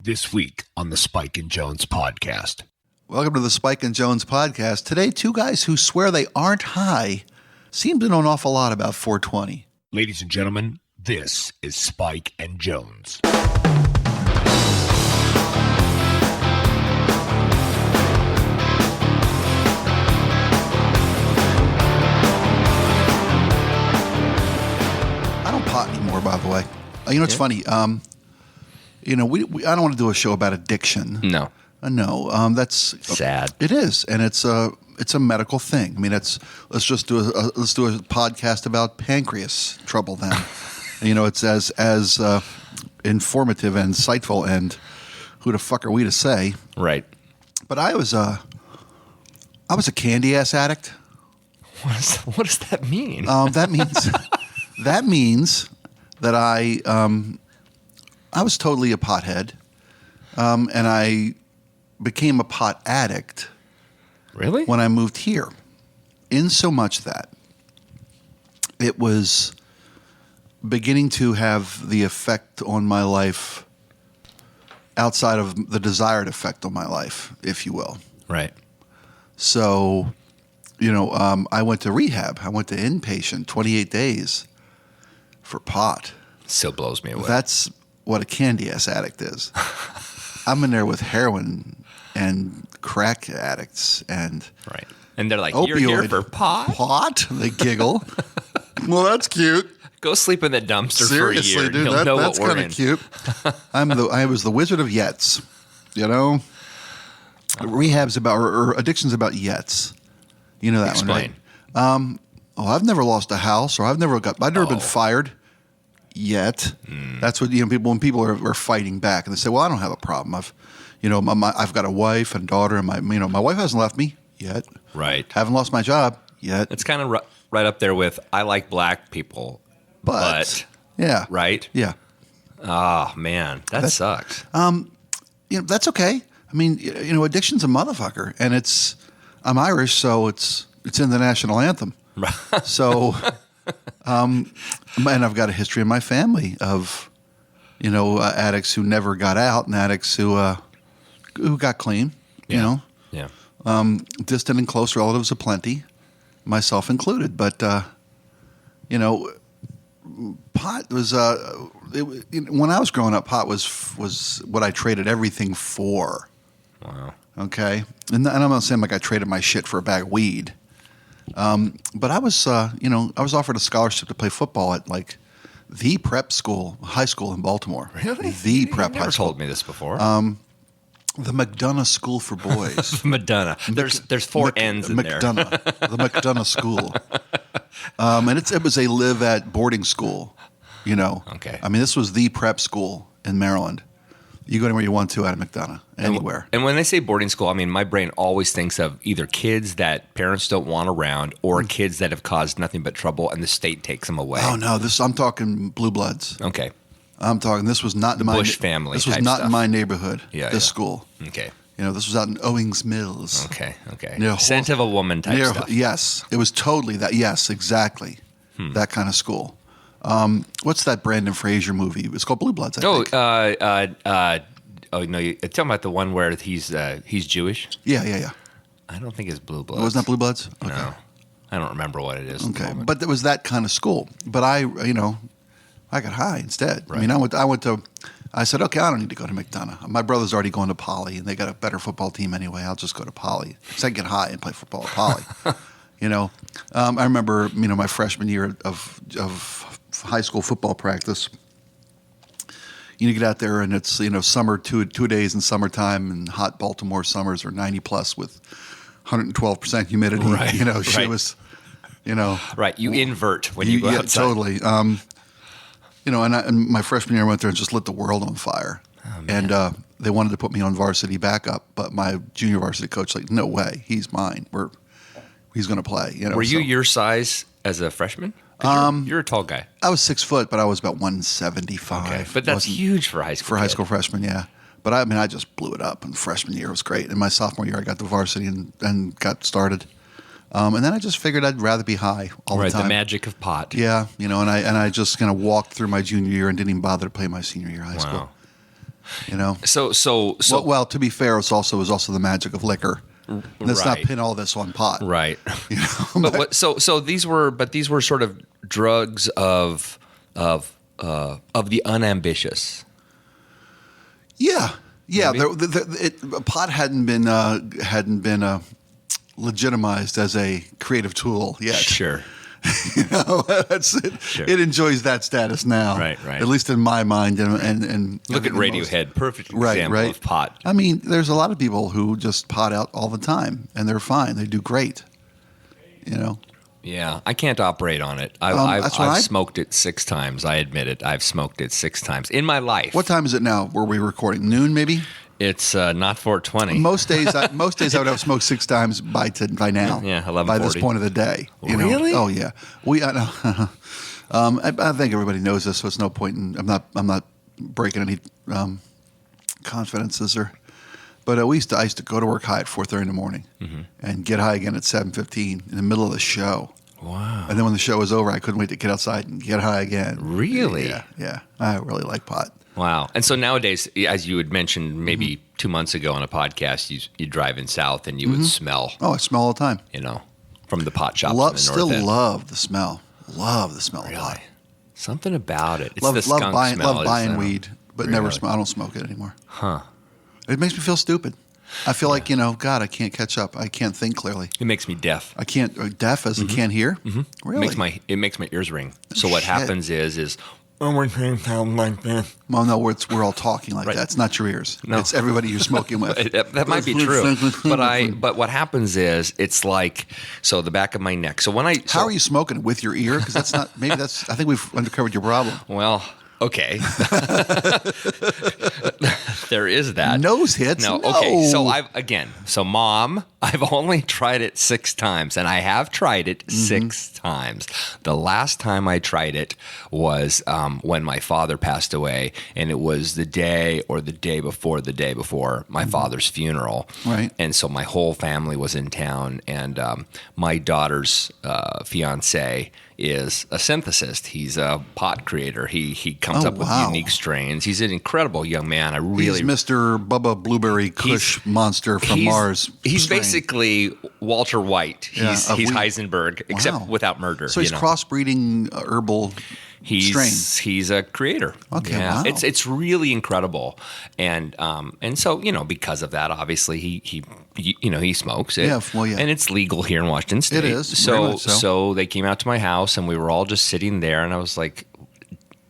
This week on the Spike and Jones podcast. Welcome to the Spike and Jones podcast. Today, two guys who swear they aren't high seem to know an awful lot about 420. Ladies and gentlemen, this is Spike and Jones. I don't pot anymore, by the way. You know, it's funny. I don't want to do a show about addiction. No. No, that's sad. It is, and it's a medical thing. I mean, let's do a podcast about pancreas trouble then. It's as informative and insightful, and who the fuck are we to say? Right. But I was a candy ass addict. What does that mean? That means that I was totally a pothead, and I became a pot addict. Really? When I moved here, in so much that it was beginning to have the effect on my life outside of the desired effect on my life, if you will. Right. So, I went to rehab. I went to inpatient 28 days for pot. Still blows me away. That's what a candy ass addict is. I'm in there with heroin and crack addicts and right. And they're like, opioid. You're here for pot? Pot? They giggle. Well, that's cute. Go sleep in the dumpster Seriously, for a year. dude, You'll know that's what we're kind in. of cute. I was the Wizard of Yets. Rehab's about or addiction's about Yets. You know that Explain. one, right? I've never lost a house, or I've never been fired yet. That's what when people are fighting back and they say, "Well, I don't have a problem. I've got a wife and daughter, and my wife hasn't left me yet. Right. Haven't lost my job yet. It's kind of right up there with I like black people, but yeah, right? Yeah. Oh man, that sucks. That's okay. I mean, addiction's a motherfucker, and I'm Irish, so it's in the national anthem. So, and I've got a history in my family of, addicts who never got out and addicts who got clean. Yeah. Distant and close relatives aplenty, myself included. But pot was when I was growing up, pot was what I traded everything for. Wow. Okay, and I'm not saying like I traded my shit for a bag of weed, but I was offered a scholarship to play football at like the prep school, high school in Baltimore. Really? The prep You've high school. told me this before. The McDonough School for Boys. Madonna. There's four N's in there. The McDonough School. And it was a live at boarding school. Okay. I mean, this was the prep school in Maryland. You go anywhere you want to out of McDonough, anywhere. And when they say boarding school, I mean, my brain always thinks of either kids that parents don't want around or kids that have caused nothing but trouble and the state takes them away. Oh, no. I'm talking blue bloods. Okay. This was not in my Bush family. This was type not stuff. in my neighborhood. This school. Okay. This was out in Owings Mills. Okay. Scent of a woman type stuff. Yes, it was totally that. Yes, exactly. That kind of school. What's that Brandon Fraser movie? It's called Blue Bloods, I think. No, you're talking about the one where he's Jewish? Yeah. I don't think it's Blue Bloods. It wasn't that Blue Bloods? Okay. No. I don't remember what it is. Okay, but it was that kind of school. But I got high instead. Right. I mean, I said, okay, I don't need to go to McDonough. My brother's already going to Poly, and they got a better football team anyway. I'll just go to Poly. So I can get high and play football at Poly. I remember, my freshman year of high school football practice. You get out there, and it's, summer, two days in summertime, and hot Baltimore summers are 90 plus with 112% humidity. Right. Shit was, Right. You invert when you go outside. Totally. And my freshman year I went there and just lit the world on fire. Oh, man. And they wanted to put me on varsity backup, but my junior varsity coach like, no way, he's mine. He's going to play. Were you your size as a freshman? 'Cause you're a tall guy. I was 6 foot, but I was about 175. Okay, but that's huge for high school. For high school freshman, yeah. But I just blew it up in freshman year. It was great. In my sophomore year, I got to varsity and got started. And then I just figured I'd rather be high all the time. Right, the magic of pot. Yeah, and I just kind of walked through my junior year and didn't even bother to play my senior year of high school. You know. So Well, to be fair, it was also the magic of liquor. Let's not Right. pin all this on pot. right. You know? So these were sort of drugs of the unambitious. Yeah. Maybe? Pot hadn't been legitimized as a creative tool yet. Sure. You know, that's it. Sure. It enjoys that status now. Right. At least in my mind. And Look at Radiohead, perfect example right. of pot. I mean, there's a lot of people who just pot out all the time, and they're fine. They do great. You know. Yeah, I can't operate on it. That's what I've smoked it 6 times. I admit it. I've smoked it 6 times in my life. What time is it now? Were we recording? Noon, maybe? It's not 4:20. Most days, I would have smoked 6 times by now. Yeah, 11:40. By this point of the day. You know? Really? Oh yeah. I think everybody knows this, so it's no point in. I'm not breaking any confidences or. But I used to go to work high at 4:30 in the morning, and get high again at 7:15 in the middle of the show. Wow. And then when the show was over, I couldn't wait to get outside and get high again. Really? Yeah. I really like pot. Wow. And so nowadays, as you had mentioned maybe 2 months ago on a podcast, you drive in south and you would smell, Oh, I smell all the time. from the pot shops in the north Still end. love the smell. Love the smell of pot. Really? Something about it. It's Love the skunk buying smell. buying weed, but never Really? smoke. I don't smoke it anymore. Huh. It makes me feel stupid. I feel like, God, I can't catch up. I can't think clearly. It makes me deaf. I can't, deaf as I can't hear? Really? It makes my ears ring. So what Shit. happens is oh, we're sound like this. Well, no, we're all talking like Right. that. It's not your ears. No. It's everybody you're smoking with. That might be true, but what happens is it's like the back of my neck. So when How are you smoking with your ear? Because that's not. I think we've uncovered your problem. Well, okay. There is that. Nose hits. No, No. okay. So Mom, I've only tried it 6 times, and I have tried it 6 times. The last time I tried it was when my father passed away, and it was the day before my father's funeral. Right. And so my whole family was in town, and my daughter's fiance is a synthesist. He's a pot creator. He comes up with unique strains. He's an incredible young man. He's Mr. Bubba Blueberry Kush monster from Mars. He's strain. basically Walter White. He's Heisenberg, except without murder. So he's crossbreeding herbal strains. He's a creator. Okay, yeah. wow. It's really incredible, and so because of that, obviously he smokes it. Yeah, well, yeah. And it's legal here in Washington State. It is, very So much so. they came out to my house, and we were all just sitting there, and I was like,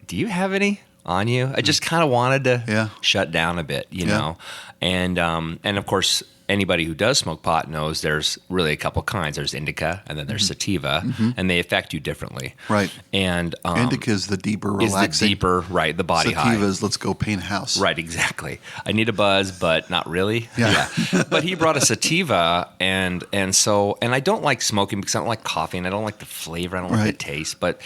"Do you have any on you?" I just kind of wanted to shut down a bit, know, and of course. Anybody who does smoke pot knows there's really a couple kinds. There's Indica, and then there's Sativa, and they affect you differently. Right. And Indica is the deeper, relaxing. The body high. Sativa is let's go paint a house. Right, exactly. I need a buzz, but not really. Yeah. But he brought a Sativa, and I don't like smoking because I don't like coffee, and I don't like the flavor, I don't like the taste. But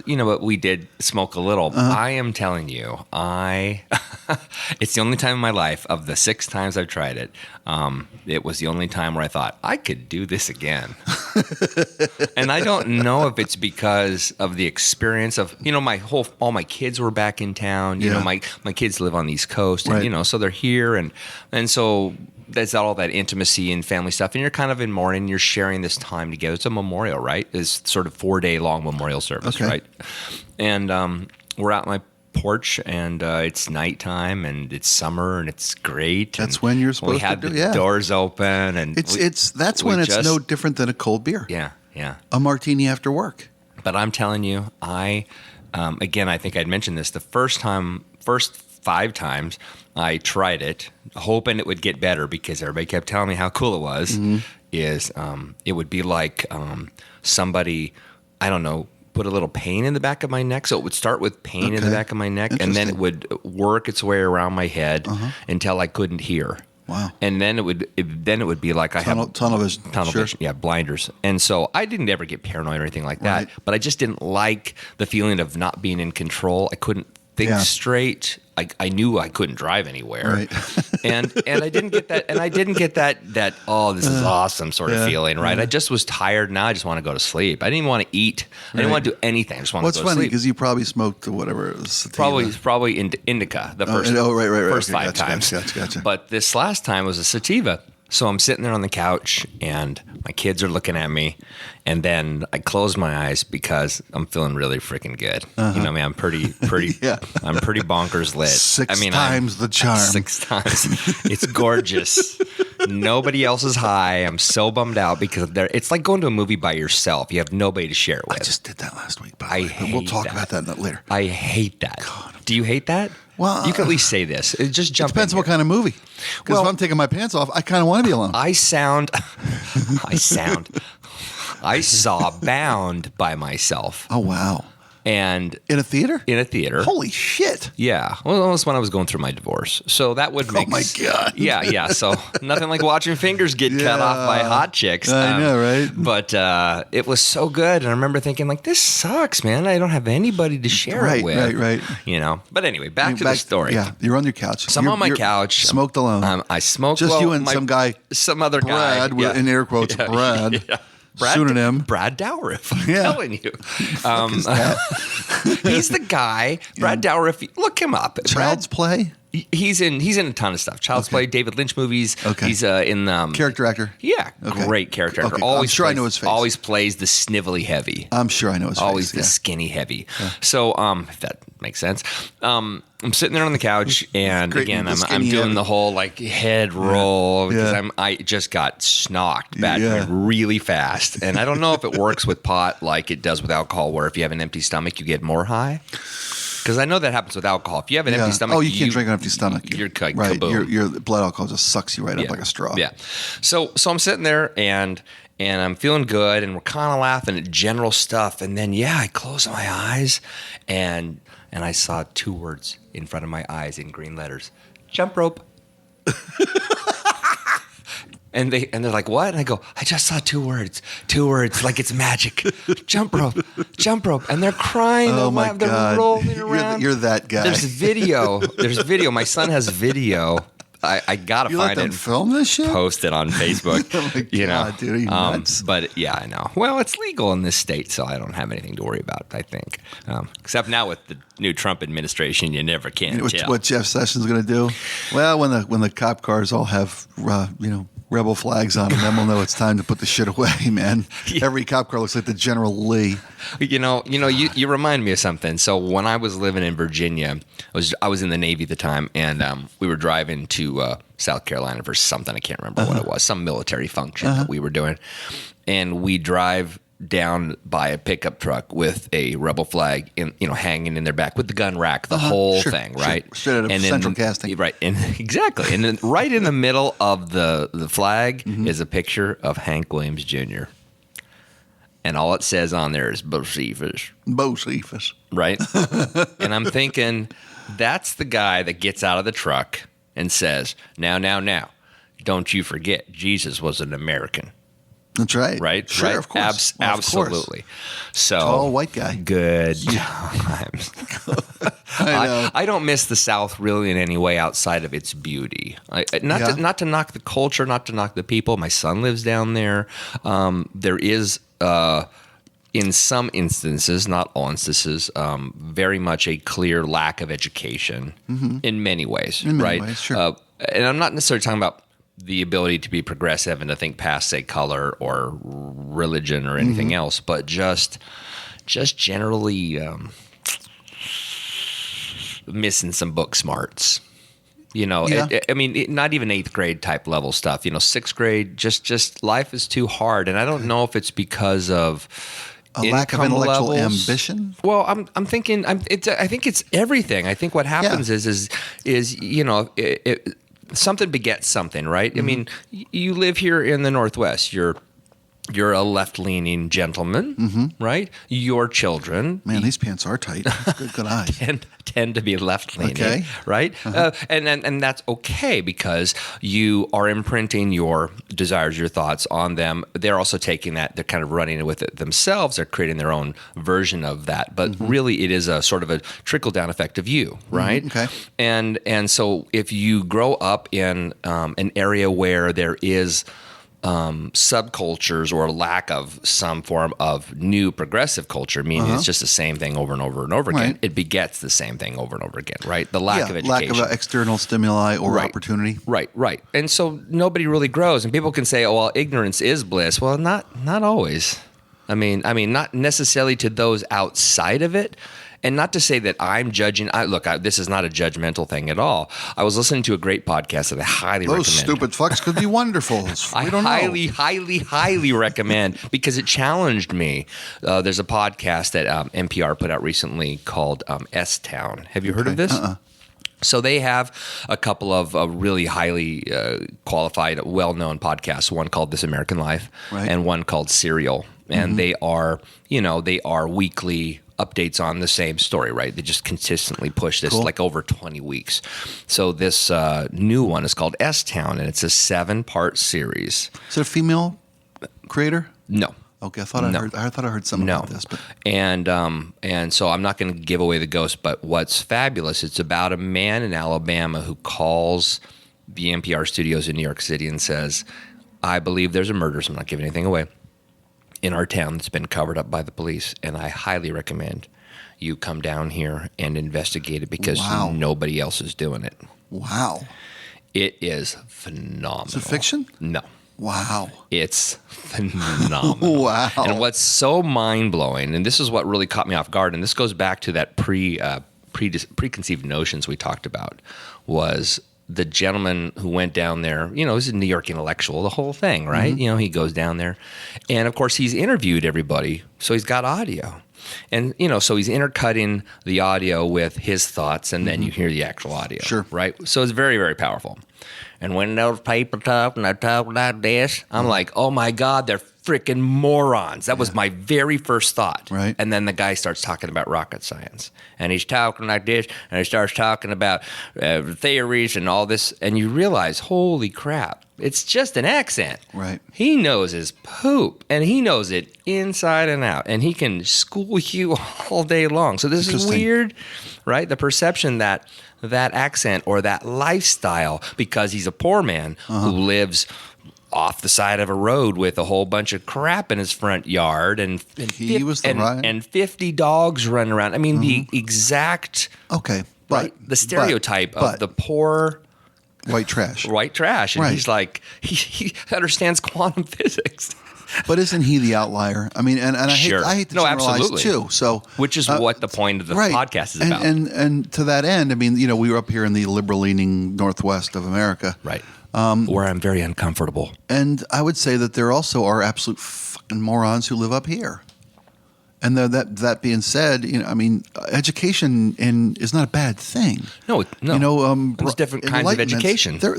but we did smoke a little. I am telling you, it's the only time in my life of the 6 times I've tried it. It was the only time where I thought I could do this again. And I don't know if it's because of the experience of, all my kids were back in town. My kids live on the East Coast, and, so they're here. And so there's all that intimacy and family stuff. And you're kind of in mourning, you're sharing this time together. It's a memorial, right? It's sort of 4-day long memorial service, right? And we're out in my porch, and it's nighttime, and it's summer, and it's great. That's when you're supposed to do. We had the doors open, and that's when it's no different than a cold beer. Yeah. A martini after work. But I'm telling you, again, I think I'd mentioned this. The first 5 times I tried it, hoping it would get better because everybody kept telling me how cool it was. It would be like somebody, I don't know, put a little pain in the back of my neck. So it would start with pain in the back of my neck, and then it would work its way around my head until I couldn't hear. Wow. And then it would be like I have tunnel vision. Tunnel vision. Yeah, blinders. And so I didn't ever get paranoid or anything like that, but I just didn't like the feeling of not being in control. I couldn't Think Yeah. straight. I knew I couldn't drive anywhere, Right. and I didn't get that, that oh, this is awesome sort of feeling, right? I just was tired. Now I just want to go to sleep. I didn't even want to eat. I didn't want to do anything. I just wanted What's to go to funny sleep. because you probably smoked whatever it was. Sativa. Probably Indica the first right. first Okay, 5 times. Gotcha. But this last time was a sativa. So I'm sitting there on the couch and my kids are looking at me, and then I close my eyes because I'm feeling really freaking good. You know, I'm pretty Yeah. I'm pretty bonkers lit. Six times the charm. 6 times. It's gorgeous. Nobody else is high. I'm so bummed out because it's like going to a movie by yourself. You have nobody to share it with. I just did that last week, by the I way. But we'll hate talk that. about that later. I hate that. Do you hate that? Well, you can at least say this. Just jump. It depends in what kind of movie. Because if I'm taking my pants off, I kind of want to be alone. I saw Bound by myself. Oh, wow. And In a theater? in a theater. Holy shit. Yeah. Well, that was when I was going through my divorce. So that would make my God. Yeah. So nothing like watching fingers get cut off by hot chicks. I know, right? But it was so good. And I remember thinking, like, this sucks, man. I don't have anybody to share it with. Right. You know. But anyway, back to the story. Yeah, you're on your couch. So I'm on my couch. Smoked alone. I smoked. Just you and some guy. Some other Brad, guy. with, in air quotes, Brad. Yeah. Brad, Pseudonym. Brad Dourif. I'm Yeah. telling you. He's the guy. Brad Dourif. Look him up. Child's Play? He's in a ton of stuff. Child's Play, David Lynch movies. Okay. He's in Character actor? Yeah, Okay. great character actor. Okay. Always I'm sure I plays- know his face. Always plays the snivelly heavy. I'm sure I know his Always face. the skinny heavy. So if that makes sense. I'm sitting there on the couch, and Great, again, the I'm skinny doing heavy. the whole like head roll because Yeah. I just got snocked back Yeah. really fast, and I don't know if it works with pot like it does with alcohol, where if you have an empty stomach, you get more high. Because I know that happens with alcohol. If you have an empty stomach, Oh, you can't drink on an empty stomach. You're right. kaboom. Your blood alcohol just sucks you right up like a straw. Yeah. So I'm sitting there and I'm feeling good, and we're kind of laughing at general stuff, and then I close my eyes and I saw 2 words in front of my eyes in green letters: jump rope. And they're like, what? And I go, I just saw 2 words, like it's magic. Jump rope. And they're crying. Oh, my they're God. rolling around. You're that guy. There's video. My son has video. I gotta You let find them it. film this shit? Post it on Facebook. Oh my you know, God, dude, are you nuts? But yeah, I know. Well, it's legal in this state, so I don't have anything to worry about. I think, except now with the new Trump administration, you never can You know tell. what Jeff Sessions is going to do? Well, when the cop cars all have rebel flags on them, then we'll know it's time to put the shit away, man. Every cop car looks like the General Lee. You remind me of something. So when I was living in Virginia, I was in the Navy at the time, and we were driving to South Carolina for something. I can't remember what it was, some military function that we were doing, and we drive down by a pickup truck with a rebel flag hanging in their back with the gun rack, the whole thing, right? Straight out of Central Casting. Right, and exactly. And then right in the middle of the flag is a picture of Hank Williams Jr. And all it says on there is Bocephus. Bocephus. Right? And I'm thinking, that's the guy that gets out of the truck and says, now, don't you forget, Jesus was an American. That's right. Right? Sure, right? of course. Absolutely. So Tall white guy. Good times. I know. I don't miss the South really in any way outside of its beauty. Not to knock the culture, not to knock the people. My son lives down there. There is, in some instances, not all instances, very much a clear lack of education in many ways. In many right? ways, sure. And I'm not necessarily talking about the ability to be progressive and to think past, say, color or religion or anything else, but just generally missing some book smarts. Not even 8th grade type level stuff. 6th grade, just life is too hard, and I don't know if it's because of A lack of income intellectual levels. ambition? Well, I'm thinking. I think it's everything. I think what happens is something begets something, right? I mean, you live here in the Northwest. You're You're a left-leaning gentleman, right? Your children, Man, these pants are tight. Good eyes. tend to be left-leaning, Okay. right? And that's okay because you are imprinting your desires, your thoughts on them. They're also taking that, they're kind of running with it themselves. They're creating their own version of that. But really, it is a sort of a trickle-down effect of you, right? Okay. And so if you grow up in an area where there is subcultures or lack of some form of new progressive culture, meaning it's just the same thing over and over and over again. Right. It begets the same thing over and over again, right? The lack of education. Lack of external stimuli or Right. opportunity. Right. And so nobody really grows. And people can say, oh, well, ignorance is bliss. Well, not always. I mean, not necessarily to those outside of it. And not to say that I'm judging. This is not a judgmental thing at all. I was listening to a great podcast that I highly recommend. Those stupid fucks could be wonderful. We don't know. highly recommend because it challenged me. There's a podcast that NPR put out recently called S-Town. Have you heard of this? So they have a couple of really highly qualified, well-known podcasts. One called This American Life, and one called Serial. And they are weekly updates on the same story, right? They just consistently push this like over 20 weeks. So this new one is called S-Town, and it's a 7-part series. Is it a female creator? No. Okay, I thought I heard something about this, but and so I'm not going to give away the ghost, but what's fabulous, it's about a man in Alabama who calls the NPR studios in New York City and says, I believe there's a murder, so I'm not giving anything away, in our town that's been covered up by the police, and I highly recommend you come down here and investigate it because nobody else is doing it. Wow. It is phenomenal. Is it fiction? No. Wow. It's phenomenal. Wow. And what's so mind-blowing, and this is what really caught me off guard, and this goes back to that preconceived notions we talked about, was the gentleman who went down there, he's a New York intellectual, the whole thing, right? He goes down there. And, of course, he's interviewed everybody, so he's got audio. And, so he's intercutting the audio with his thoughts, and then you hear the actual audio. Sure. Right? So it's very, very powerful. And when those people talk and they talk like this, I'm like, oh, my God, they're freaking morons. That was my very first thought. Right. And then the guy starts talking about rocket science. And he's talking like this, and he starts talking about theories and all this. And you realize, holy crap, it's just an accent. Right. He knows his poop, and he knows it inside and out. And he can school you all day long. So this is weird, right? The perception that accent or that lifestyle, because he's a poor man who lives off the side of a road with a whole bunch of crap in his front yard and 50 dogs running around. I mean, the exact the stereotype of the poor white trash. And he's like, he understands quantum physics. But isn't he the outlier? I mean, and I hate to generalize too. So, which is what the point of the podcast is about. And to that end, I mean, we were up here in the liberal-leaning Northwest of America, right? Where I'm very uncomfortable. And I would say that there also are absolute fucking morons who live up here. And that being said, I mean, education is not a bad thing. No. There's different kinds of education. There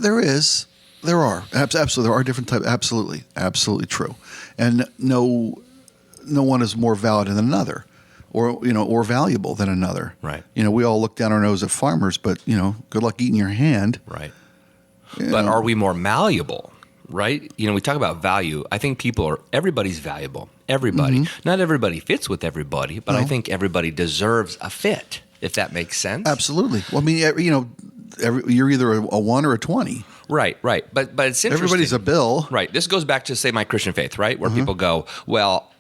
are absolutely. There are different types. Absolutely true. And no one is more valid than another, or valuable than another. Right. We all look down our nose at farmers, but good luck eating your hand. Right. But are we more malleable? Right? We talk about value. I think everybody's valuable. Everybody. Not everybody fits with everybody, but I think everybody deserves a fit, if that makes sense. Absolutely. Well, I mean, you're either a 1 or a 20. Right. But it's interesting. Everybody's a bill. Right. This goes back to, say, my Christian faith, right? Where people go, well,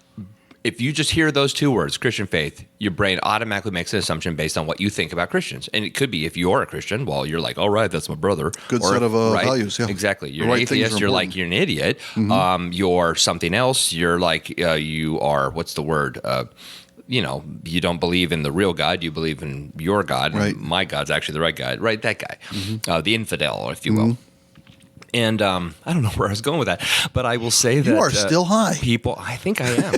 if you just hear those two words, Christian faith, your brain automatically makes an assumption based on what you think about Christians. And it could be if you're a Christian, well, you're like, all right, that's my brother. Good set of values, yeah. Exactly. You're an atheist, you're like, you're an idiot. You're something else. You're like, you are, what's the word? You don't believe in the real God. You believe in your God. Right. And my God's actually the right God. Right, that guy. The infidel, if you will. And I don't know where I was going with that, but I will say that you are still high. I think I am.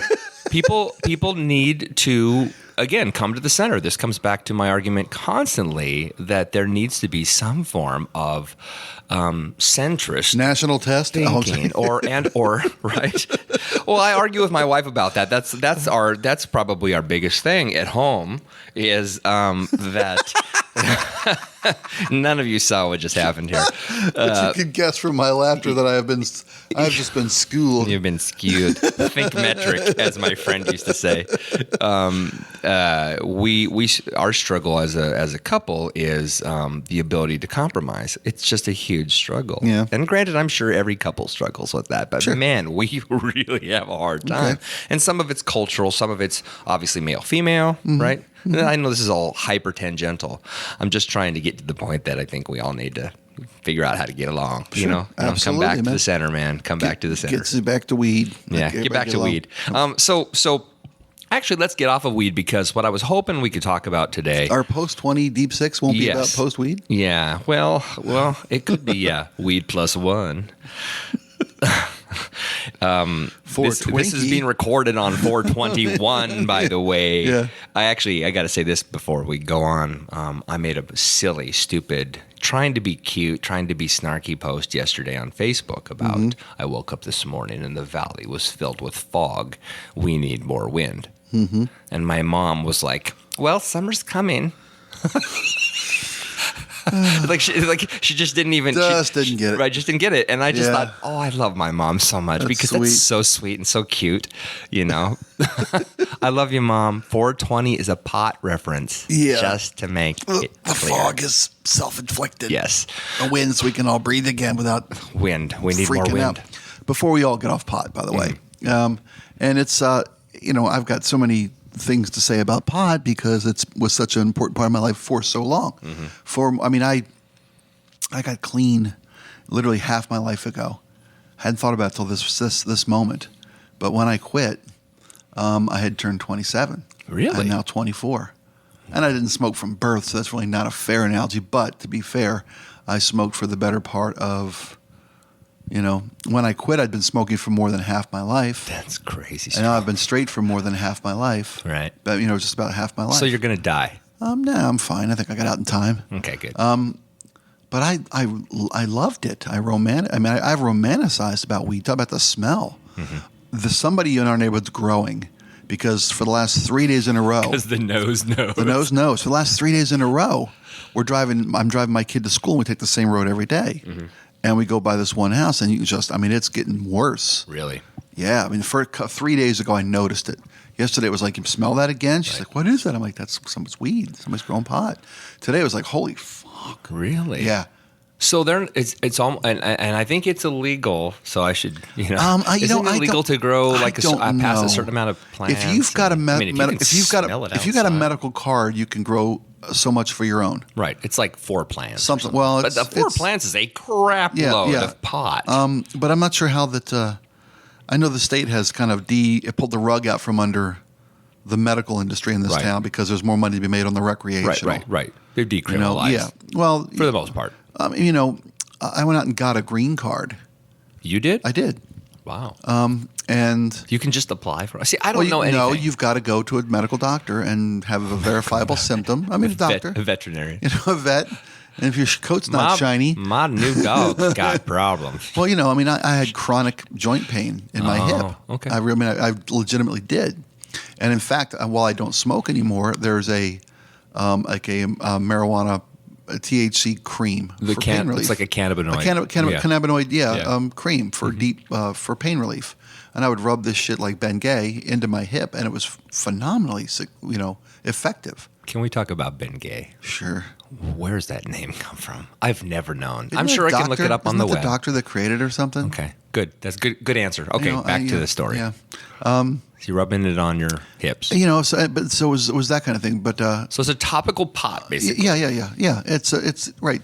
People need to again, come to the center. This comes back to my argument constantly that there needs to be some form of centrist national test thinking, or right. Well, I argue with my wife about that. That's probably our biggest thing at home is that. None of you saw what just happened here. But you can guess from my laughter that I've just been schooled. You've been skewed. Think metric, as my friend used to say. Our struggle as a couple is the ability to compromise. It's just a huge struggle. Yeah. And granted, I'm sure every couple struggles with that, but man, we really have a hard time. Okay. And some of it's cultural, some of it's obviously male, female, right? Mm-hmm. I know this is all hyper tangential. I'm just trying to get to the point that I think we all need to figure out how to get along. Sure. You know, come back to the center, man. Come back to the center. Gets you back to weed. Yeah, get back to weed. So actually, let's get off of weed because what I was hoping we could talk about today. Our post 20 deep six won't be about post weed. Yeah. Well, it could be weed plus one. This is being recorded on 421, by the way. Yeah. I got to say this before we go on. I made a silly, stupid, trying to be cute, trying to be snarky post yesterday on Facebook about I woke up this morning and the valley was filled with fog. We need more wind. Mm-hmm. And my mom was like, well, summer's coming. She just didn't even didn't get it. Right, just didn't get it. And I just thought, I love my mom so much because that's so sweet and so cute, you know. I love you, Mom. 420 is a pot reference. Yeah. Just to make it the clear. fog is self-inflicted. Yes. The wind so we can all breathe again without wind. We need more wind. Out. Before we all get off pot, by the way. And it's I've got so many things to say about pot because it was such an important part of my life for so long. Mm-hmm. I got clean literally half my life ago. Hadn't thought about it till this moment. But when I quit, I had turned 27. Really? I'm now 24. And I didn't smoke from birth, so that's really not a fair analogy. But to be fair, I smoked for the better part of, when I quit, I'd been smoking for more than half my life. That's crazy. And now I've been straight for more than half my life. Right. But, just about half my life. So you're going to die? No, I'm fine. I think I got out in time. Okay, good. But I loved it. I've romanticized about weed. Talk about the smell. Mm-hmm. Somebody in our neighborhood's growing because for the last 3 days in a row. Because the nose knows. The nose knows. For the last 3 days in a row, I'm driving my kid to school and we take the same road every day. Mm-hmm. And we go by this one house and it's getting worse. Really? Yeah. For 3 days ago, I noticed it. Yesterday it was like, you smell that again? She's like, what is that? I'm like, that's someone's weed. Somebody's growing pot. Today it was like, holy fuck. Really? Yeah. So it's all, and I think it's illegal. So I should, isn't it illegal to grow past a certain amount of plants? If you've got if you've got a medical card, you can grow so much for your own. Right. It's like 4 plants. Something. Well, but the 4 plants is a crap load of pot. But I'm not sure how that. I know the state has kind of it pulled the rug out from under the medical industry in this town because there's more money to be made on the recreational. Right. They're decriminalized. Yeah. Well, for the most part. I went out and got a green card. You did? I did. Wow. And you can just apply for it. See, I don't know anything. No, you've got to go to a medical doctor and have a verifiable symptom. I mean, a doctor. A veterinarian. A vet. And if your coat's not shiny. My new dog's got problems. Well, I had chronic joint pain in my hip. Okay. I legitimately did. And in fact, while I don't smoke anymore, there's a marijuana THC cream for pain relief. It's like a cannabinoid. Cannabinoid, cream for for pain relief. And I would rub this shit like Bengay into my hip, and it was phenomenally, effective. Can we talk about Bengay? Sure. Where's that name come from? I've never known. I'm sure I can look it up on the web. The doctor that created it or something? Okay, good. That's good answer. Okay, back to the story. Yeah. So you're rubbing it on your hips. So it was that kind of thing. But so it's a topical pot, basically. Yeah. It's right.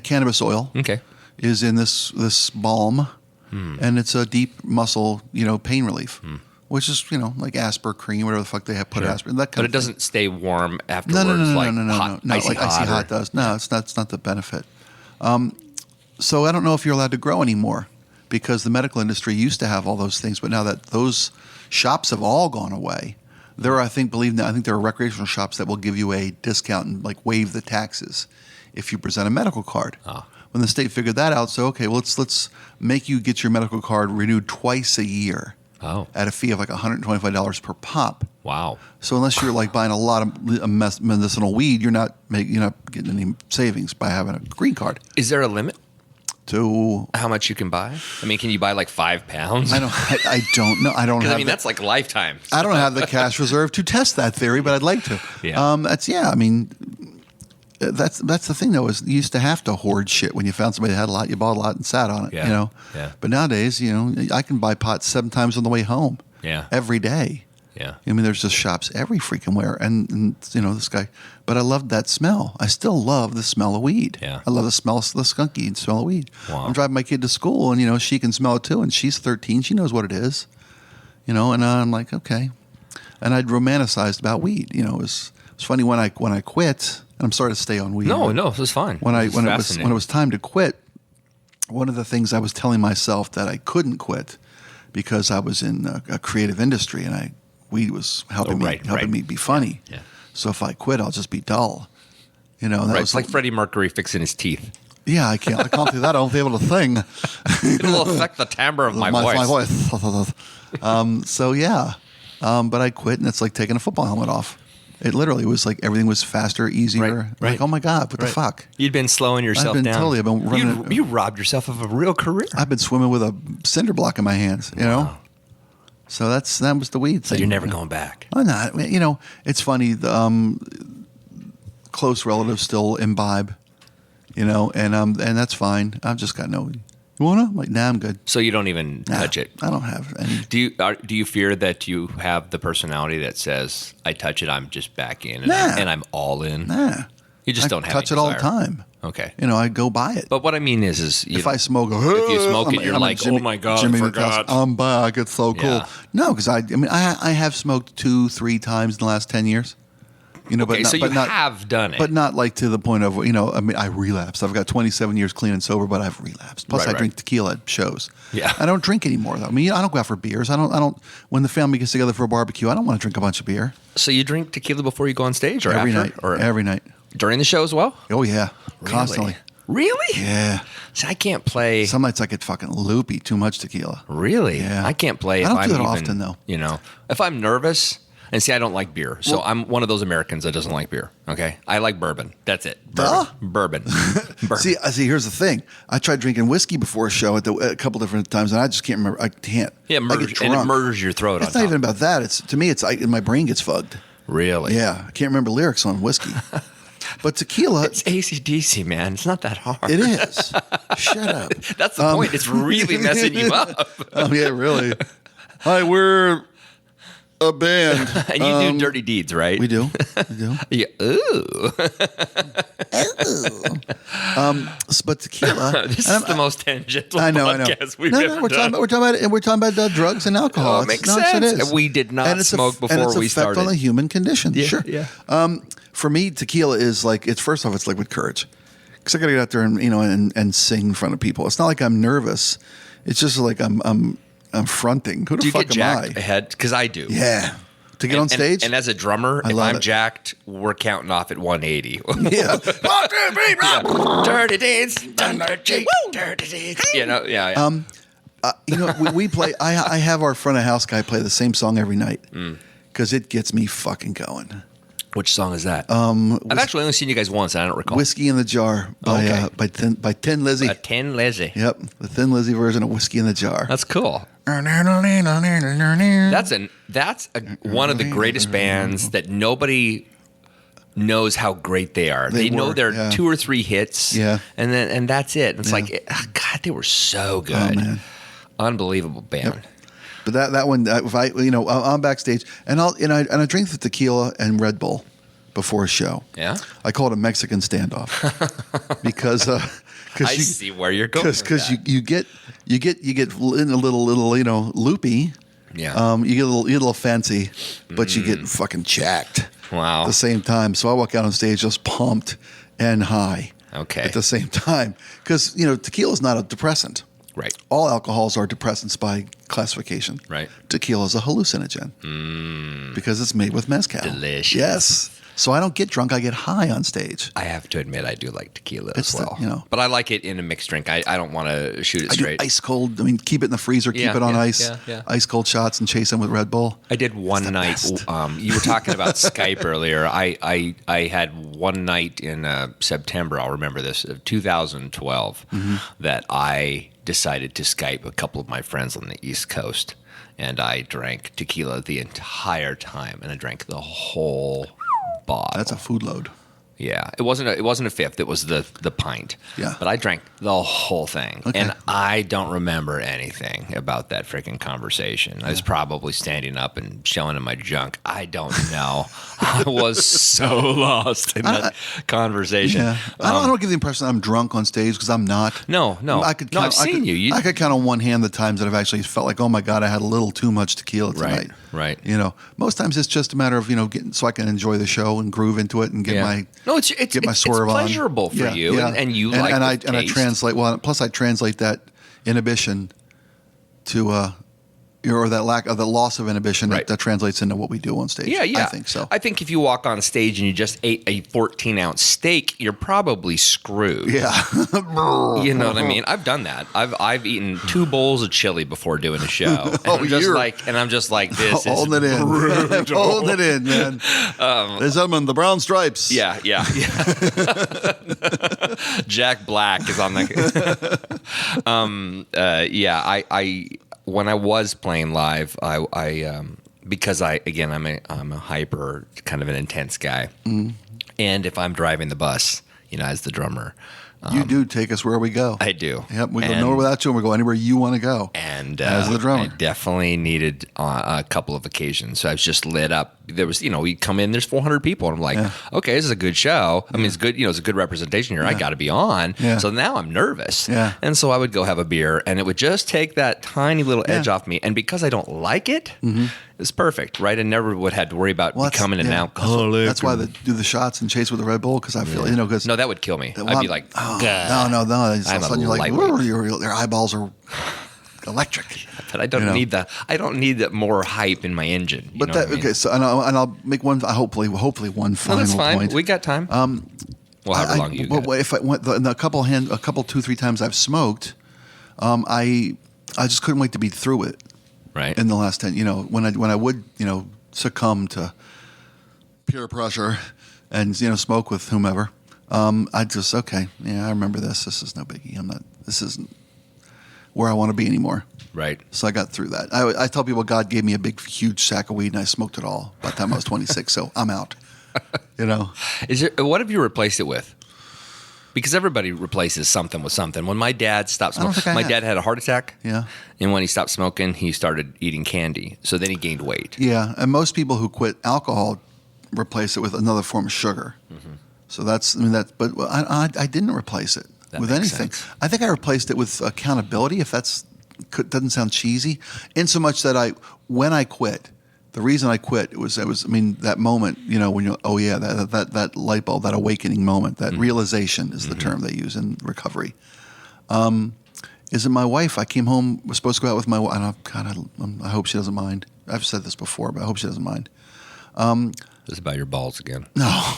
Cannabis oil. Okay. Is in this balm, and it's a deep muscle, pain relief, which is like Asper cream, whatever the fuck they have put Asper. That kind but of it doesn't stay warm afterwards. No, like icy hot does. No, it's not the benefit. So I don't know if you're allowed to grow anymore because the medical industry used to have all those things, but now that those shops have all gone away, There are, I think there are recreational shops that will give you a discount and like waive the taxes if you present a medical card. Oh. When the state figured that out, so okay, well let's make you get your medical card renewed twice a year. Oh. At a fee of like $125 per pop. Wow. So unless you're like buying a lot of medicinal weed, you're not getting any savings by having a green card. Is there a limit to how much you can buy? I mean, can you buy like 5 pounds? I don't know. I don't have. I mean, that's like lifetime. I don't have the cash reserve to test that theory, but I'd like to. Yeah. I mean, that's the thing though, is you used to have to hoard shit. When you found somebody that had a lot, you bought a lot and sat on it. Yeah. You know. Yeah. But nowadays, I can buy pot 7 times on the way home. Yeah. Every day. Yeah. I mean, there's just shops every freaking where, and this guy. But I loved that smell. I still love the smell of weed. Yeah. I love the smell of the skunky smell of weed. Wow. I'm driving my kid to school, and she can smell it too, and she's 13. She knows what it is. And I'm like, okay. And I'd romanticized about weed. It was funny when I quit. And I'm sorry to stay on weed. No, this is fine. When it was time to quit, one of the things I was telling myself that I couldn't quit because I was in a creative industry and weed was helping me be funny. Yeah. So if I quit, I'll just be dull. That It's like Freddie Mercury fixing his teeth. Yeah, I can't do that. I won't be able to sing. It'll affect the timbre of my voice. So yeah, but I quit, and it's like taking a football helmet off. It literally was like everything was faster, easier. Right. Like, oh my God, what the fuck? You'd been slowing yourself down. I've been running. You robbed yourself of a real career. I've been swimming with a cinder block in my hands. Wow. So that was the weed thing. So you're never going back. I'm not. It's funny. Close relatives still imbibe. And that's fine. I've just got no. You wanna? I'm like, nah, I'm good. So you don't even touch it. I don't have any. Do you fear that you have the personality that says, "I touch it, I'm just back in, and I'm all in"? Nah. You just don't have touch any it all the desire. time. Okay. I go buy it. But what I mean is if I smoke, if you smoke it, you're like, oh my God, Jimmy I forgot. I'm back. It's so cool. Yeah. No, because I have smoked 2-3 times in the last 10 years. Okay, so you have done it. But not like to the point of, I relapsed. I've got 27 years clean and sober, but I've relapsed. Plus, I drink tequila at shows. Yeah. I don't drink anymore, though. I don't go out for beers. I don't. When the family gets together for a barbecue, I don't want to drink a bunch of beer. So you drink tequila before you go on stage, or every after? night? Or every night. During the show as well? Oh, yeah. Really? Constantly. Really? Yeah. See, I can't play. Some nights I get fucking loopy, too much tequila. Really? Yeah. I can't play if I don't I'm do that even, often, though. If I'm nervous. And see, I don't like beer. So I'm one of those Americans that doesn't like beer. Okay? I like bourbon. That's it. Bourbon. See, here's the thing. I tried drinking whiskey before a show at a couple different times, and I just can't remember. I can't. Yeah, and it murders your throat. It's not even about that. To me, my brain gets fugged. Really? Yeah. I can't remember lyrics on whiskey. But tequila. It's AC/DC, man. It's not that hard. It is. Shut up. That's the point. It's really messing you up. Oh, yeah, really. Hi, we're a band. And you do dirty deeds, right? We do. Yeah. Ooh. But tequila. This is the most tangential podcast we've ever done. We're talking about drugs and alcohol. Oh, it makes sense. It is. We did not smoke before we started. Effect on the human condition. Yeah, sure. Yeah. For me, tequila is like first off, it's liquid courage. Because I got to get out there and sing in front of people. It's not like I'm nervous. It's just like I'm fronting. Who the fuck am I? Do you get jacked ahead? Because I do. Yeah. To get on stage? And as a drummer, if I'm jacked, we're counting off at 180. Yeah. Dirty deeds. Dirty deeds. Yeah. We play, I have our front of house guy play the same song every night. Because it gets me fucking going. Which song is that? I've actually only seen you guys once, and I don't recall. Whiskey in the Jar by Tin Lizzy. Tin Lizzy. Yep, the Thin Lizzy version of Whiskey in the Jar. That's cool. That's one of the greatest bands that nobody knows how great they are. They know their 2 or 3 hits, and that's it. It's like, God, they were so good. Oh, man. Unbelievable band. Yep. But that one, if I'm backstage and I drink the tequila and Red Bull before a show. Yeah, I call it a Mexican standoff because I see where you're going. Because you get in a little loopy. Yeah. You get a little fancy, but you get fucking jacked. Wow. At the same time, so I walk out on stage just pumped and high. Okay. At the same time, because tequila is not a depressant. Right. All alcohols are depressants by classification. Right. Tequila is a hallucinogen because it's made with mezcal. Delicious. Yes. So I don't get drunk. I get high on stage. I have to admit, I do like tequila It's as well. but I like it in a mixed drink. I don't want to shoot it I do straight. ice cold. I mean, keep it in the freezer, keep it on ice. Yeah. Ice cold shots and chase them with Red Bull. I did one night. You were talking about Skype earlier. I had one night in September. I'll remember this, of 2012, that I decided to Skype a couple of my friends on the East Coast, and I drank tequila the entire time, and I drank the whole bottle. That's a food load. Yeah, it wasn't a fifth. It was the pint. Yeah. But I drank the whole thing, and I don't remember anything about that freaking conversation. I was probably standing up and showing him my junk. I don't know. I was so lost in that conversation. Yeah. I don't give the impression I'm drunk on stage because I'm not. No. I've seen you. I could count on one hand the times that I've actually felt like, oh my God, I had a little too much tequila tonight. Right. You know, most times it's just a matter of, getting so I can enjoy the show and groove into it and get my swerve on. It's pleasurable for you, and you like and the I taste. translate plus I translate that inhibition to or that lack of the loss of inhibition that translates into what we do on stage. Yeah. I think so. I think if you walk on stage and you just ate a 14-ounce steak, you're probably screwed. Yeah. You know what I mean? I've done that. I've eaten 2 bowls of chili before doing a show. And I'm just like this holding is it in. brutal. Holding it in, man. There's them in the brown stripes. Yeah. Jack Black is on the. I when I was playing live, I because I'm a hyper kind of an intense guy, and if I'm driving the bus, as the drummer. You do take us where we go. I do. Yep, we go nowhere without you, and we go anywhere you want to go. And as the drummer, I definitely needed a couple of occasions. So I was just lit up. There was, we come in, there's 400 people, and I'm like, okay, this is a good show. I mean, it's good. It's a good representation here. I got to be on. Yeah. So now I'm nervous. Yeah. And so I would go have a beer, and it would just take that tiny little edge off me. And because I don't like it, it's perfect, right? I never would have to worry about becoming an alcoholic. That's why they do the shots and chase with the Red Bull, because I feel, because no, that would kill me. I'd be like, no. All of a sudden you're like, your eyeballs are electric. But I don't need that. I don't need that more hype in my engine. But okay. So and I'll make one. Hopefully one final that's fine. point. We got time. Well, however long you got. If I went a couple 2-3 times I've smoked, I just couldn't wait to be through it. Right. In the last 10, when I would succumb to peer pressure and smoke with whomever, I just I remember this. This is no biggie. This isn't where I want to be anymore. Right. So I got through that. I tell people God gave me a big, huge sack of weed and I smoked it all by the time I was 26. So I'm out. What have you replaced it with? Because everybody replaces something with something. When my dad stopped smoking, my dad had a heart attack. Yeah. And when he stopped smoking, he started eating candy. So then he gained weight. Yeah. And most people who quit alcohol replace it with another form of sugar. Mm-hmm. So but I didn't replace it with anything. Sense. I think I replaced it with accountability, if doesn't sound cheesy, in so much that when I quit, the reason I quit was that moment, when that light bulb, that awakening moment, that realization is the term they use in recovery. Is that my wife? I came home, was supposed to go out with my wife, and I hope she doesn't mind. I've said this before, but I hope she doesn't mind. This is about your balls again. No,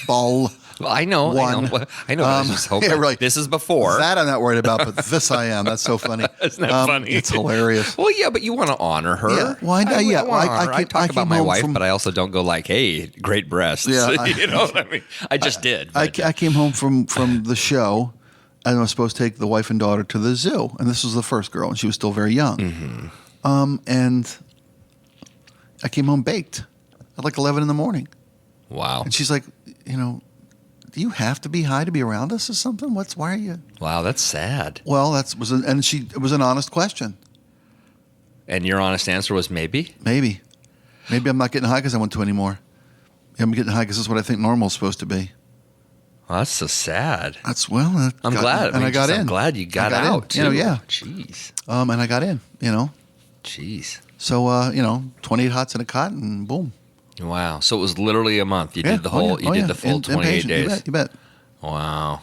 ball. Well, I know. But I just hope right. This is before. That I'm not worried about, but this I am. That's so funny. Isn't that funny? It's hilarious. Well, yeah, but you want to honor her. Yeah. Well, I talk about my wife, but I also don't go like, "Hey, great breasts." Yeah, you know what I mean? I just did. I came home from the show, and I was supposed to take the wife and daughter to the zoo, and this was the first girl, and she was still very young. Mm-hmm. And I came home baked at like 11 in the morning. Wow. And she's like, do you have to be high to be around us or something? Why are you? Wow, that's sad. Well, it was an honest question. And your honest answer was maybe? Maybe I'm not getting high because I want to anymore. I'm getting high because this is what I think normal is supposed to be. Well, that's so sad. I'm glad. And I got in. I'm glad you got out. In. Yeah. Jeez. And I got in, Jeez. So, 28 hots in a cot and boom. Wow. So it was literally a month. You did the whole, you did the full 28 days. You bet. Wow.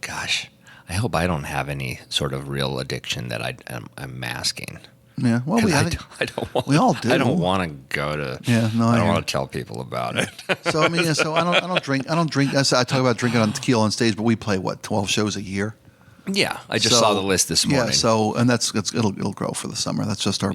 Gosh, I hope I don't have any sort of real addiction that I'm masking. Yeah, well, I don't want. We all do. I don't want to go to. Yeah, no, I don't want to tell people about it. So I mean, so I don't drink. I don't drink. I talk about drinking on tequila on stage, but we play 12 shows a year. Yeah, I just saw the list this morning. Yeah, so and it'll grow for the summer. That's just our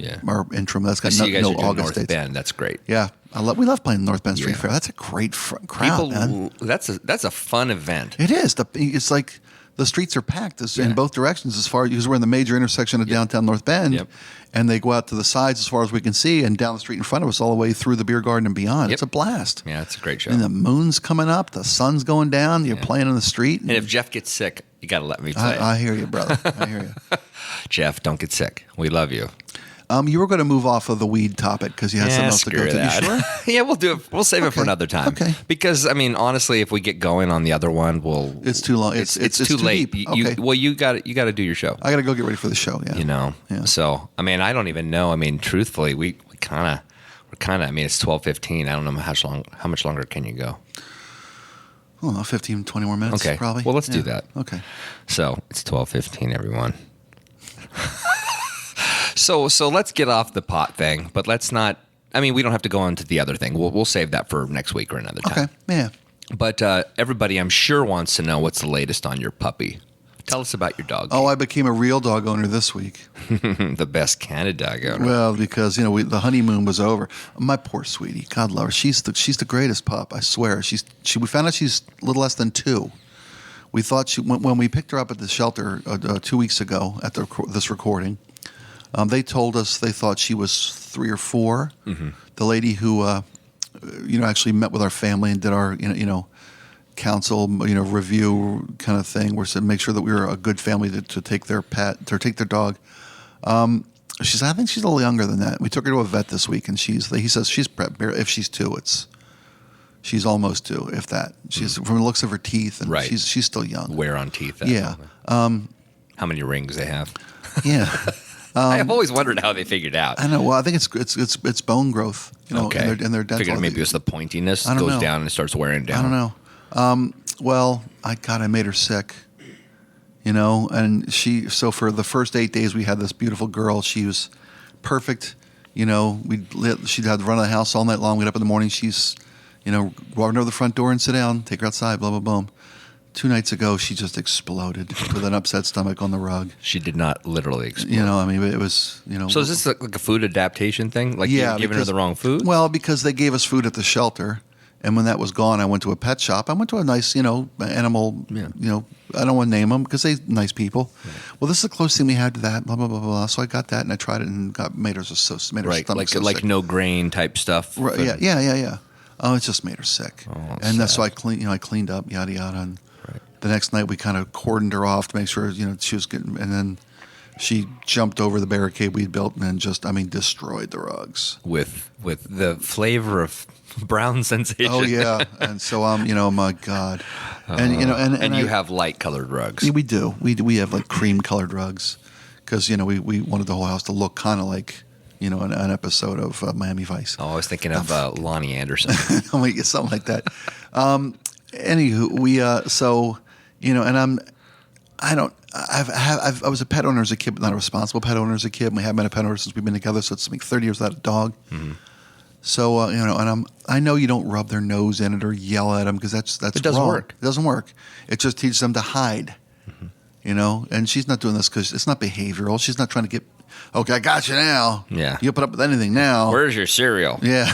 interim. That's got you guys no are doing August North dates. Bend. That's great. Yeah, we love playing North Bend Street Fair. That's a great crowd, man. That's a fun event. It is. It's like the streets are packed in both directions as far as we're in the major intersection of downtown North Bend, and they go out to the sides as far as we can see, and down the street in front of us all the way through the beer garden and beyond. It's a blast. Yeah, it's a great show. And the moon's coming up, the sun's going down. You're playing in the street, and if Jeff gets sick, you got to let me play. I hear you, brother. I hear you. Jeff, don't get sick. We love you. You were going to move off of the weed topic because you had something else to go to. You sure? Yeah, we'll do it. We'll save it for another time. Okay. Because I mean, honestly, if we get going on the other one, it's too long. It's too late. Deep. Okay. You got to do your show. I got to go get ready for the show. Yeah. You know. Yeah. So I mean, I don't even know. I mean, truthfully, we're kind of. I mean, it's 12:15. I don't know how much longer can you go? I don't know, 15, 20 more minutes. Okay. Probably. Well, let's do that. Okay. So it's 12:15, everyone. So let's get off the pot thing, but let's not. I mean, we don't have to go on to the other thing. We'll save that for next week or another time. Okay. Yeah. But everybody, I'm sure, wants to know what's the latest on your puppy. Tell us about your dog. Oh, I became a real dog owner this week. The best Canada dog owner. Well, because the honeymoon was over. My poor sweetie, God love her. She's the greatest pup. I swear. We found out she's a little less than 2. We thought when we picked her up at the shelter 2 weeks ago at this recording. They told us they thought she was 3 or 4. Mm-hmm. The lady who, actually met with our family and did our, counsel, review kind of thing, where said make sure that we were a good family to take their pet or take their dog. I think she's a little younger than that. We took her to a vet this week, and he says she's if she's 2, she's almost 2, if that. She's from the looks of her teeth, and she's still young. Wear on teeth. Yeah. How many rings they have? Yeah. I've always wondered how they figured out. I know. Well, I think it's bone growth. Okay. And their dental. Figured maybe it's the pointiness goes down and it starts wearing down. I don't know. Well, I made her sick. And so for the first 8 days we had this beautiful girl. She was perfect. She'd have to run of the house all night long. We'd get up in the morning. She's, walking over the front door and sit down, take her outside, blah, blah, blah. 2 nights ago, she just exploded with an upset stomach on the rug. She did not literally explode. It was, So is this like a food adaptation thing? Like you're giving her the wrong food? Well, because they gave us food at the shelter, and when that was gone, I went to a pet shop. I went to a nice, animal, I don't want to name them because they're nice people. Right. Well, this is the closest thing we had to that, blah, blah, blah, blah. So I got that, and I tried it, and made her stomach like so like sick. no grain type stuff? Right, yeah. Oh, it just made her sick. Oh, and that's so I cleaned up, yada, yada, and the next night we kind of cordoned her off to make sure, she was getting, and then she jumped over the barricade we'd built and then destroyed the rugs. With the flavor of brown sensation. Oh, yeah. And so, my God. And, and you have light colored rugs. Yeah, we do. We have like cream colored rugs because, we wanted the whole house to look kind of like, an episode of Miami Vice. Oh, I was thinking of Lonnie Anderson. Something like that. Anywho, we, I was a pet owner as a kid, but not a responsible pet owner as a kid. And we have been a pet owner since we've been together, so it's like 30 years without a dog. Mm-hmm. So, I know you don't rub their nose in it or yell at them because that's it doesn't wrong. work. It doesn't work. It just teaches them to hide, and she's not doing this because it's not behavioral. She's not trying to get, okay, I got you now. Yeah. You'll put up with anything now. Where's your cereal? Yeah.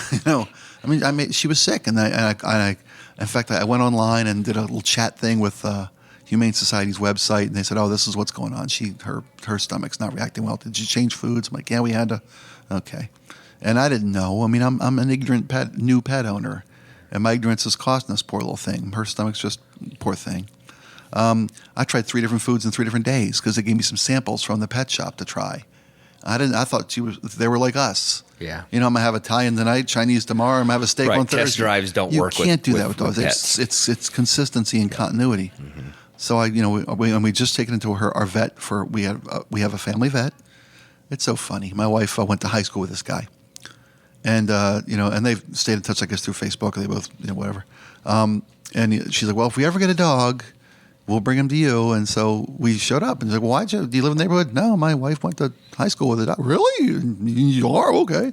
She was sick, and I in fact, I went online and did a little chat thing with Humane Society's website, and they said, "Oh, this is what's going on. Her stomach's not reacting well. Did you change foods?" I'm like, "Yeah, we had to." Okay, and I didn't know. I mean, I'm an ignorant new pet owner, and my ignorance is costing this poor little thing. Her stomach's just poor thing. I tried 3 different foods in 3 different days because they gave me some samples from the pet shop to try. I thought they were like us. Yeah. I'm gonna have Italian tonight, Chinese tomorrow. I'm gonna have a steak on Thursday. Test drives don't work. You can't do that with dogs. It's consistency and continuity. Mm-hmm. So we just taken into our vet we have a family vet. It's so funny. My wife went to high school with this guy, and and they've stayed in touch, I guess, through Facebook. They both whatever. And she's like, well, if we ever get a dog, we'll bring him to you. And so we showed up and said, well, do you live in the neighborhood? No, my wife went to high school with a dog. Really? You are? Okay.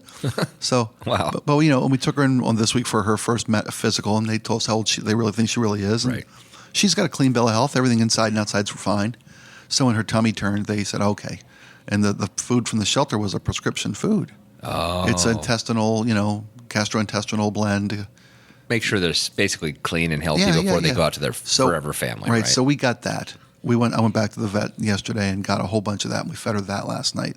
So, wow. But and we took her in on this week for her first physical, and they told us how old they really think she really is. And right. she's got a clean bill of health. Everything inside and outside's fine. So when her tummy turned, they said, okay. And the food from the shelter was a prescription food. Oh. It's intestinal, gastrointestinal blend. Make sure they're basically clean and healthy before they go out to their forever family. Right. So we got that. I went back to the vet yesterday and got a whole bunch of that, and we fed her that last night.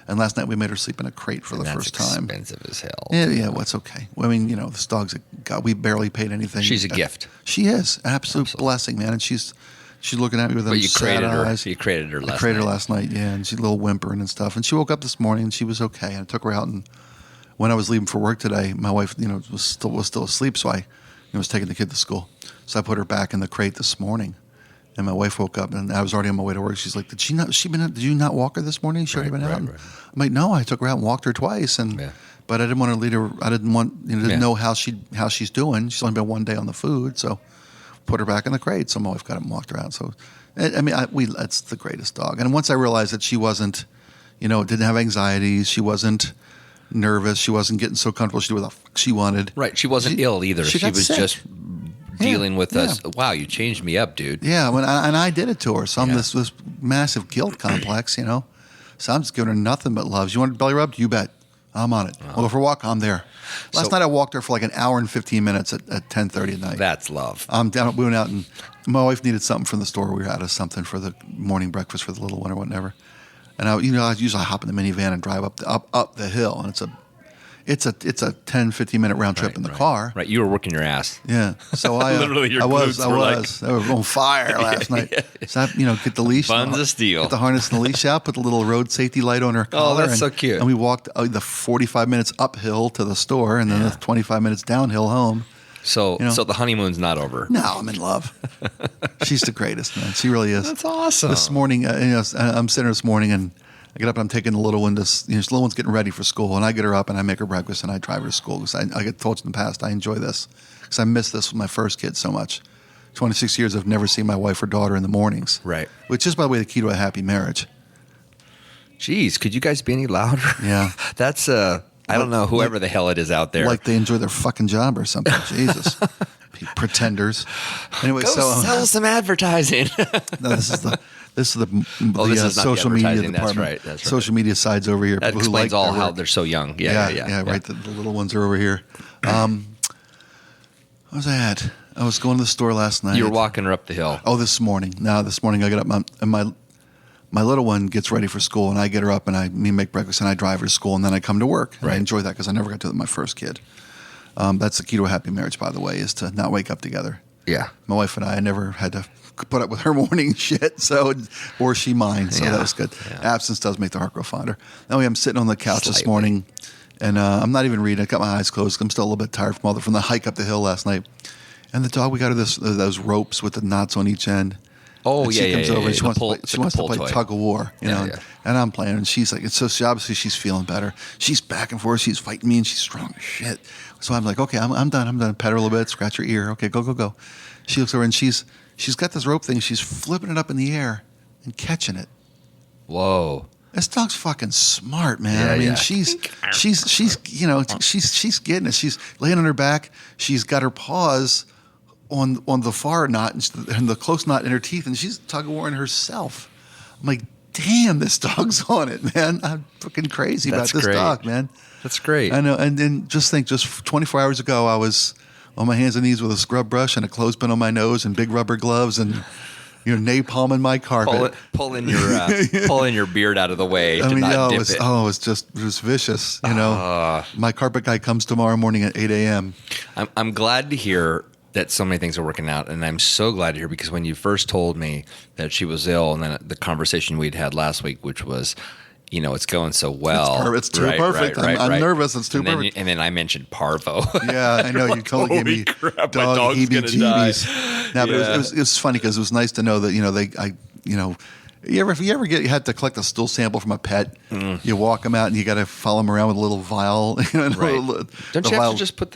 And last night we made her sleep in a crate for the first time. That's expensive as hell. Yeah, well, it's okay. I mean, this dog's we barely paid anything. She's a gift. She is. Absolute blessing, man. And she's looking at me with them sad eyes. You created her last night. I created her last night, yeah. And she's a little whimpering and stuff. And she woke up this morning and she was okay. And I took her out, and when I was leaving for work today, my wife, was still asleep, so I was taking the kid to school. So I put her back in the crate this morning. And my wife woke up, and I was already on my way to work. She's like, "Did you not walk her this morning? She already been out." Right. I'm like, "No, I took her out and walked her twice, but I didn't want to lead her. I didn't want didn't know how she's doing. She's only been one day on the food, so put her back in the crate." So my wife got up and walked her out. So, I mean, that's the greatest dog. And once I realized that she wasn't, didn't have anxieties, she wasn't nervous, she wasn't getting so comfortable, she did what the fuck she wanted. Right, she wasn't ill either. She was sick. Just dealing with us. Wow, you changed me up, dude. Yeah, and I did it to her. So I'm this massive guilt complex, So I'm just giving her nothing but loves. You want a belly rub? You bet. I'm on it. We'll go for a walk. I'm there. Last night I walked her for like an hour and 15 minutes at 10:30 at night. That's love. We went out, and my wife needed something from the store. We were out of something for the morning breakfast for the little one or whatever. And I usually hop in the minivan and drive up the hill, and it's a 10-15 minute round trip in the car. Right, you were working your ass. Yeah, so I was on fire last night. So I, get the leash, buns of steel, get the harness and the leash out, put the little road safety light on her collar. Oh, that's so cute. And we walked the 45 minutes uphill to the store, and then the 25 minutes downhill home. So the honeymoon's not over. No, I'm in love. She's the greatest, man. She really is. That's awesome. This morning, I'm sitting here this morning, and I get up and I'm taking the little one the little one's getting ready for school, and I get her up and I make her breakfast and I drive her to school because I get told in the past I enjoy this because I miss this with my first kid so much. 26 years I've never seen my wife or daughter in the mornings. Right. Which is, by the way, the key to a happy marriage. Jeez, could you guys be any louder? Yeah. That's I don't know, whoever the hell it is out there. Like they enjoy their fucking job or something. Jesus. Pretenders. Anyway, sell some advertising. No, this is the social media department. That's right. Social media sides over here. That explains how they're so young. Yeah. Right. The little ones are over here. What was I at? I was going to the store last night. You were walking her up the hill. Oh, this morning. Now, this morning I get up and my little one gets ready for school, and I get her up and I make breakfast and I drive her to school, and then I come to work. And I enjoy that because I never got to do it with my first kid. That's the key to a happy marriage, by the way, is to not wake up together. Yeah. My wife and I never had to put up with her morning shit, or she mine, so that was good. Yeah. Absence does make the heart grow fonder. Anyway, I'm sitting on the couch this morning, and I'm not even reading. I got my eyes closed. I'm still a little bit tired from the hike up the hill last night. And the dog, we got her those ropes with the knots on each end. Oh, and she comes over and she wants to play tug of war, and I'm playing, and she's like, obviously she's feeling better. She's back and forth, she's fighting me, and she's strong as shit. So I'm like, okay, I'm done. Pet her a little bit, scratch her ear. Okay, go. She looks over and she's got this rope thing. She's flipping it up in the air and catching it. Whoa. This dog's fucking smart, man. I mean, she's getting it. She's laying on her back. She's got her paws on the far knot and the close knot in her teeth, and she's tug of warring herself. I'm like, damn, this dog's on it, man. I'm fucking crazy about this dog, man. That's great. I know. And then just 24 hours ago, I was on my hands and knees with a scrub brush and a clothespin on my nose and big rubber gloves and napalming my carpet. Pulling your beard out of the way to not dip it. Oh, it was vicious. My carpet guy comes tomorrow morning at 8 a.m. I'm glad to hear that so many things are working out, and I'm so glad to hear, because when you first told me that she was ill, and then the conversation we'd had last week, which was, it's going so well. It's too perfect. I'm nervous. It's too perfect. And then I mentioned parvo. Yeah, I know. You totally gave me dog heebie-jeebies. Now, but it was funny because it was nice to know that If you ever had to collect a stool sample from a pet, you walk them out and you got to follow them around with a little vial. Right. Don't you have to just put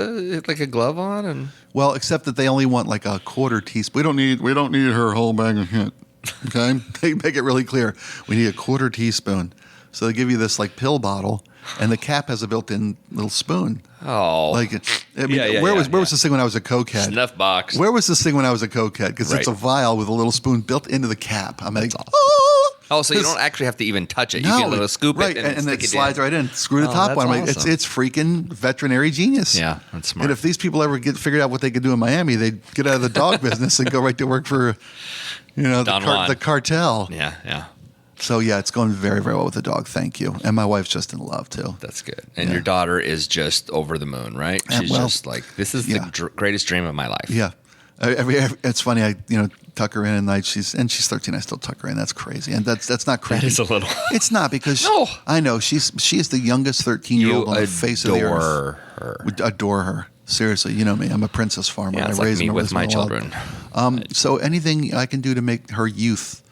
like a glove on and? Well, except that they only want like a quarter teaspoon. We don't need her whole bag of shit. Okay, they make it really clear. We need a quarter teaspoon. So they give you this like pill bottle, and the cap has a built-in little spoon. Oh, like where was this thing when I was a cokehead? Snuff box. Where was this thing when I was a cokehead? Because it's a vial with a little spoon built into the cap. I'm like, oh, so you don't actually have to even touch it. You can scoop it and then it slides right in. Screw the top on. Awesome. It's freaking veterinary genius. Yeah, that's smart. And if these people ever figured out what they could do in Miami, they'd get out of the dog business and go right to work for, the cartel. Yeah. So yeah, it's going very, very well with the dog. Thank you. And my wife's just in love too. That's good. And your daughter is just over the moon, right? She's just like, this is the greatest dream of my life. Yeah. It's funny. I tuck her in at night. She's 13. I still tuck her in. That's crazy. And that's not crazy. That is a little. It's not because I know she is the youngest 13-year-old on the face of the earth. Adore her. Seriously, you know me. I'm a princess farmer. Yeah, it's I like raise me with my children. So anything I can do to make her youth.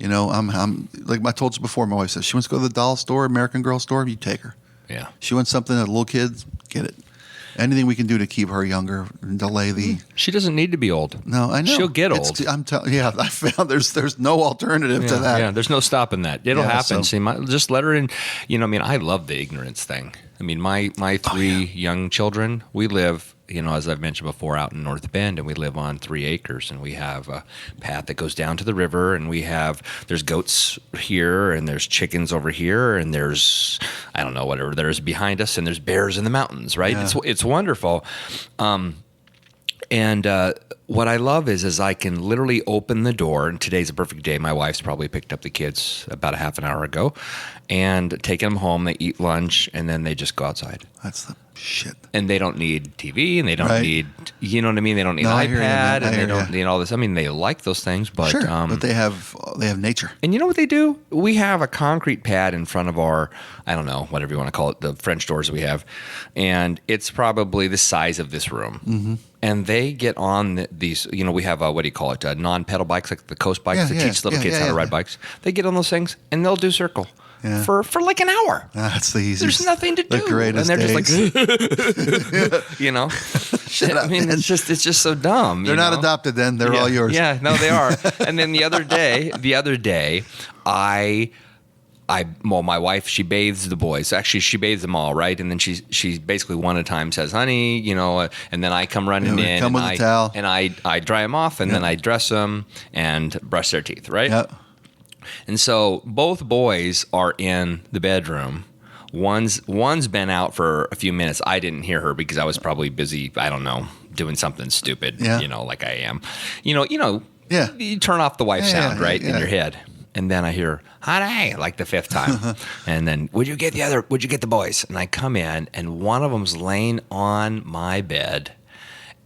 I'm like I told you before. My wife says she wants to go to the doll store, American Girl store. You take her. Yeah. She wants something that little kids get it. Anything we can do to keep her younger and delay the. She doesn't need to be old. No, I know she'll get old. I found there's no alternative to that. Yeah, there's no stopping that. It'll happen. So. Just let her in. I love the ignorance thing. I mean, my three young children, we live. As I've mentioned before, out in North Bend, and we live on 3 acres, and we have a path that goes down to the river, and there's goats here, and there's chickens over here, and there's, I don't know, whatever there's behind us, and there's bears in the mountains, right? Yeah. It's wonderful. And what I love is I can literally open the door, and today's a perfect day. My wife's probably picked up the kids about a half an hour ago and taken them home. They eat lunch, and then they just go outside. That's the shit. And they don't need TV, and they don't need, you know what I mean? They don't need iPad, and they don't need all this. I mean, they like those things, but... Sure, but they have nature. And you know what they do? We have a concrete pad in front of our, I don't know, whatever you want to call it, the French doors we have, and it's probably the size of this room. Mm-hmm. And they get on these, we have, what do you call it, non-pedal bikes, like the coast bikes that teach little kids how to ride bikes. They get on those things, and they'll do circle. Yeah. For like an hour. That's the easiest. There's nothing to do. The greatest and they're days. Just like, I mean, it's just so dumb. They're not adopted then. They're all yours. Yeah, no, they are. And then the other day, my wife, she bathes the boys. Actually, she bathes them all, right? And then she basically one at a time says, honey, and then I come running in. Come with a towel. And I dry them off, and then I dress them and brush their teeth, right? Yep. And so both boys are in the bedroom. One's been out for a few minutes. I didn't hear her because I was probably busy, I don't know, doing something stupid, like I am. You turn off the wife sound, right, in your head. And then I hear, honey, like the fifth time. And then, would you get the boys? And I come in, and one of them's laying on my bed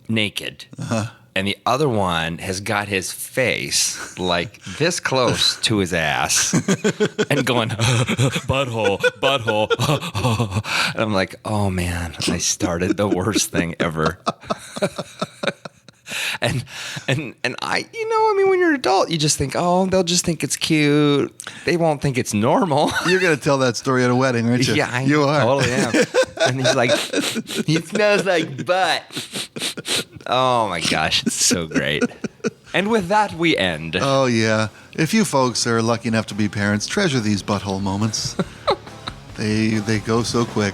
naked. Uh-huh. And the other one has got his face like this close to his ass and going, butthole. And I'm like, oh man, I started the worst thing ever. And I, when you're an adult, you just think, oh, they'll just think it's cute. They won't think it's normal. You're going to tell that story at a wedding, aren't you? Yeah, you are. Totally am. And he's like, he smells like butt. Oh my gosh, it's so great. And with that, we end. Oh yeah. If you folks are lucky enough to be parents, treasure these butthole moments. They go so quick.